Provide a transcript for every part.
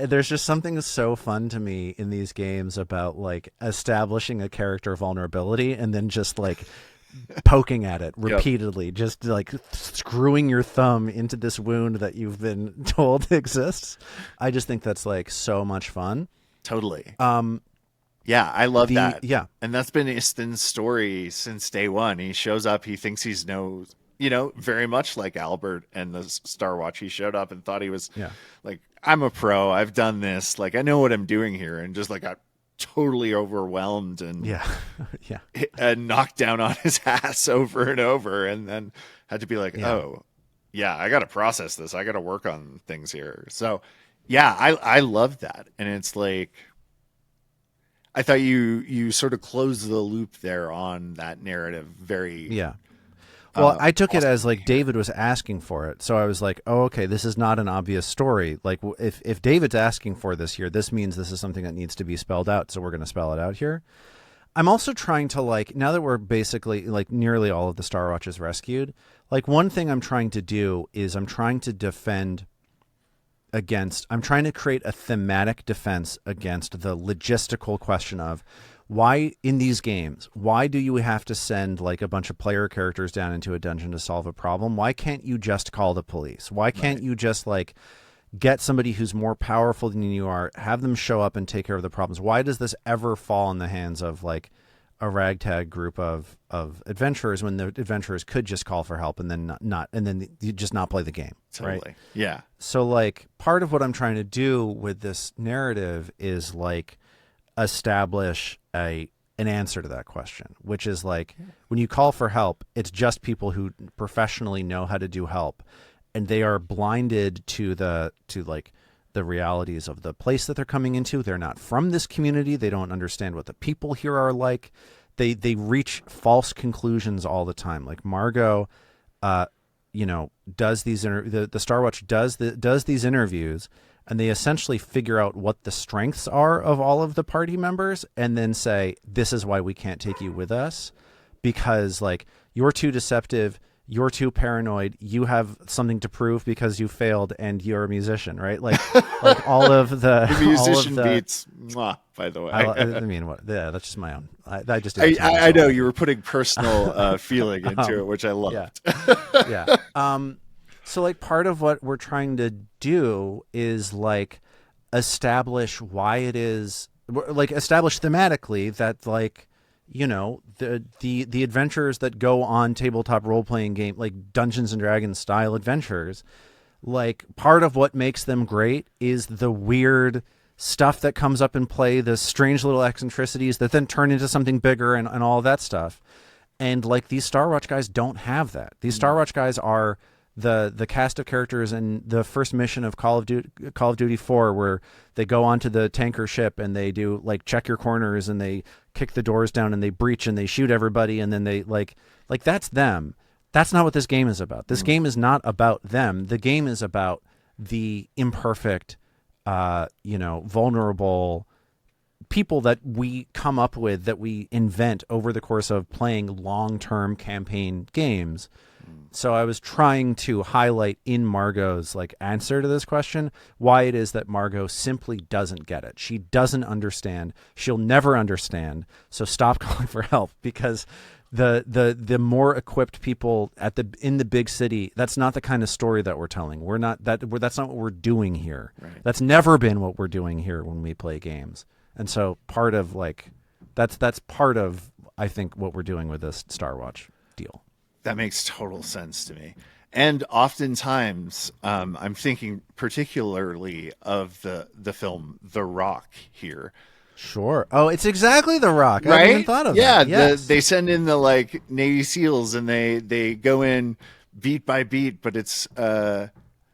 there's just something so fun to me in these games about like establishing a character vulnerability and then just like poking at it Yep. repeatedly, just like screwing your thumb into this wound that you've been told exists. I just think that's like so much fun. Totally. Um, Yeah, I love the that. yeah, And that's been Istin's story since day one. He shows up, he thinks he's knows, very much like Albert and the Star Watch. He showed up and thought he was yeah, like, I'm a pro, I've done this, like I know what I'm doing here, and just like got totally overwhelmed and yeah, yeah, knocked down on his ass over and over, and then had to be like, yeah. oh, yeah, I got to process this. I got to work on things here. So, yeah, I love that, and it's like I thought you sort of closed the loop there on that narrative. Very Yeah. Well, I took it awesome as to like hear. David was asking for it. So I was like, oh, okay, this is not an obvious story. Like if David's asking for this here, this means this is something that needs to be spelled out. So we're going to spell it out here. I'm also trying to like, now that we're basically like nearly all of the Star Watch is rescued, like one thing I'm trying to do is I'm trying to defend against, I'm trying to create a thematic defense against the logistical question of why in these games, why do you have to send like a bunch of player characters down into a dungeon to solve a problem? Why can't you just call the police? Why can't Right. you just like get somebody who's more powerful than you are, have them show up and take care of the problems? Why does this ever fall in the hands of like a ragtag group of adventurers when the adventurers could just call for help and then not and then you just not play the game, right? Totally. Yeah. So like part of what I'm trying to do with this narrative is like establish an answer to that question, which is like when you call for help, it's just people who professionally know how to do help, and they are blinded to the realities of the place that they're coming into. They're not from this community. They don't understand what the people here are like. They reach false conclusions all the time. Like Margot, uh, does the Star Watch does these interviews, and they essentially figure out what the strengths are of all of the party members, and then say, "This is why we can't take you with us, because like you're too deceptive." You're too paranoid. You have something to prove because you failed, and you're a musician, right? Like all of the, The all of musician the. beats, mwah, by the I way. mean, what? Yeah, that's just my own. I just did I, it to I know myself. you were putting personal feeling into it, Um, which I yeah, loved. yeah. So like part of what we're trying to do is like establish why it is like establish thematically that like the adventures that go on tabletop role playing game like Dungeons and Dragons style adventures, like part of what makes them great is the weird stuff that comes up in play, the strange little eccentricities that then turn into something bigger and all of that stuff. And like these Star Watch guys don't have that. These Star No. Watch guys are the cast of characters in the first mission of Call of Duty 4, where they go onto the tanker ship and they do like check your corners and they kick the doors down and they breach and they shoot everybody, and then they like that's them. That's not what this game is about. This Mm. game is not about them. The game is about the imperfect, vulnerable people that we come up with, that we invent over the course of playing long-term campaign games. Mm. So I was trying to highlight in Margot's like answer to this question why it is that Margot simply doesn't get it. She doesn't understand. She'll never understand. So stop calling for help, because the more equipped people in the big city, that's not the kind of story that we're telling. That's not what we're doing here. Right. That's never been what we're doing here when we play games. And so part of like that's part of I think what we're doing with this Star Watch deal. That makes total sense to me. And oftentimes, I'm thinking particularly of the film The Rock here. Sure. Oh, it's exactly The Rock. I hadn't even Right? thought of that. Yeah, Yes. they send in the like Navy SEALs and they go in beat by beat, but it's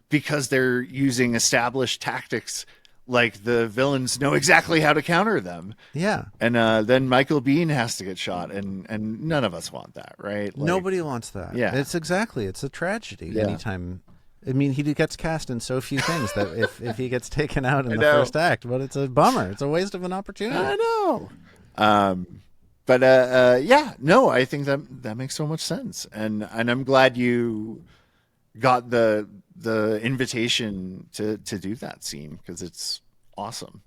because they're using established tactics, like the villains know exactly how to counter them. Yeah. And then Michael Biehn has to get shot, and none of us want that, right? Like, Nobody wants that. yeah, It's a tragedy yeah, anytime. I mean, he gets cast in so few things that if he gets taken out in I the know, first act, but it's a bummer. It's a waste of an I opportunity. know. But yeah, no, I think that makes so much sense, and I'm glad you got the invitation to do that scene, because awesome.